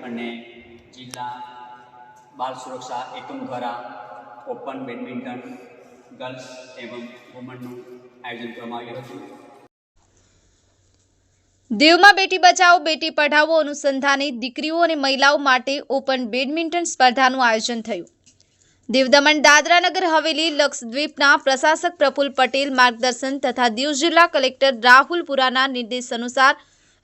અને જિલ્લા બાળ સુરક્ષા એકમ દ્વારા ઓપન બેડમિન્ટન ગર્લ્સ એવં વુમનનું આયોજન કરવામાં આવ્યું હતું। દીવમાં બેટી બચાવો બેટી પઢાવો અનુસંધાને દીકરીઓ અને મહિલાઓ માટે ઓપન બેડમિન્ટન સ્પર્ધાનું આયોજન થયું। દીવ દમણ દાદરા નગર હવેલી લક્ષદ્વીપના પ્રશાસક પ્રફુલ પટેલ માર્ગદર્શન તથા દીવ જિલ્લા કલેક્ટર રાહુલ પુરાના નિર્દેશ અનુસાર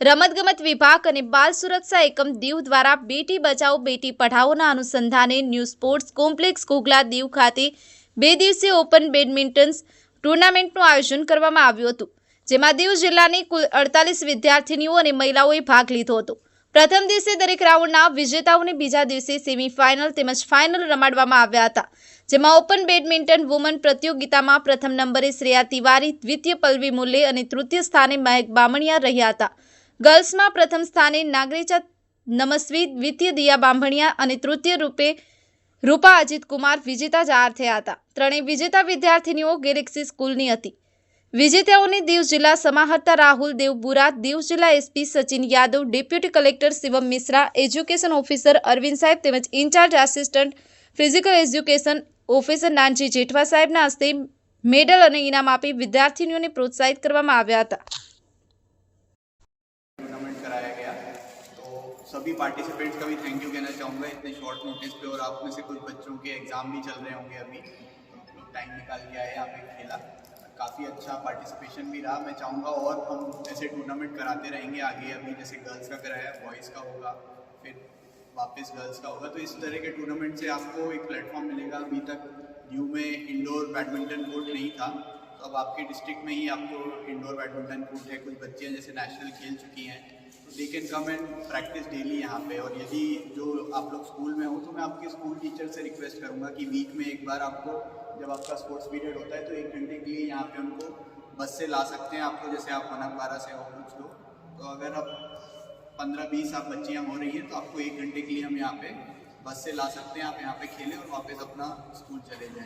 રમતગમત વિભાગ અને બાલ સુરક્ષા એકમ દીવ દ્વારા બેટી બચાવો બેટી પઢાઓના અનુસંધાને new sports complex Ghoghla Diu ખાતે 2 દિવસીય ઓપન બેડમિન્ટન ટુર્નામેન્ટનું આયોજન કરવામાં આવ્યું હતું, જેમાં દીવ જિલ્લાની કુલ 48 વિદ્યાર્થીનીઓ અને મહિલાઓએ ભાગ લીધો હતો। પ્રથમ દિવસે દરેક રાઉન્ડના વિજેતાઓને બીજા દિવસે સેમીફાઇનલ તેમજ ફાઇનલ રમાડવામાં આવ્યા હતા, જેમાં ઓપન બેડમિન્ટન વુમન પ્રતિયોગિતામાં પ્રથમ નંબરે શ્રેયા તિવારી, દ્વિતીય પલ્લવી મુલ્લે અને તૃતીય સ્થાને મહેક બામણિયા રહ્યા હતા। ગર્લ્સમાં પ્રથમ સ્થાને નાગરેચા નમસ્વી, દ્વિતીય દિયા બાંભણિયા અને તૃતીય રૂપા અજીત કુમાર વિજેતા જાહેર થયા હતા। ત્રણેય વિજેતા વિદ્યાર્થીનીઓ ગેલેક્સી સ્કૂલની હતી। વિજેતાઓને દીવ જિલ્લા સમાહર્તા રાહુલ દેવબુરા, દીવ જિલ્લા SP Sachin Yadav, deputy collector Shivam Mishra, education officer Arvind સાહેબ તેમજ in charge assistant physical education officer Nanji Jethwa સાહેબના હસ્તે મેડલ અને ઇનામ આપી વિદ્યાર્થીનીઓને પ્રોત્સાહિત કરવામાં આવ્યા હતા। टूर्नामेंट कराया गया तो सभी पार्टिसिपेंट्स का भी थैंक यू कहना चाहूँगा इतने शॉर्ट नोटिस पे, और आप में से कुछ बच्चों के एग्ज़ाम भी चल रहे होंगे अभी, तो टाइम निकाल के आए यहाँ पे खेला, काफ़ी अच्छा पार्टिसिपेशन भी रहा। मैं चाहूँगा और हम ऐसे टूर्नामेंट कराते रहेंगे आगे। अभी जैसे गर्ल्स का कराया, बॉयज़ का होगा, फिर वापस गर्ल्स का होगा, तो इस तरह के टूर्नामेंट से आपको एक प्लेटफॉर्म मिलेगा। अभी तक ड्यू में इंडोर बैडमिंटन कोर्ट नहीं था, तो अब आपके डिस्ट्रिक्ट में ही आपको इंडोर बैडमिंटन कोर्ट है। कुछ बच्चे हैं जैसे नेशनल खेल चुकी हैं, तो they can come and practice daily यहाँ पे। और यदि जो आप लोग स्कूल में हो तो मैं आपके स्कूल टीचर से रिक्वेस्ट करूँगा कि वीक में एक बार आपको, जब आपका स्पोर्ट्स पीरियड होता है तो 1 घंटे के लिए यहाँ पे उनको बस से ला सकते हैं। आपको जैसे आप वनापारा से हो कुछ लोग, तो अगर अब 15-20 आप बच्चियाँ हो रही हैं तो आपको 1 घंटे के लिए हम यहाँ पे बस से ला सकते हैं। आप यहाँ पे खेलें और वापस अपना स्कूल चले जाएँ।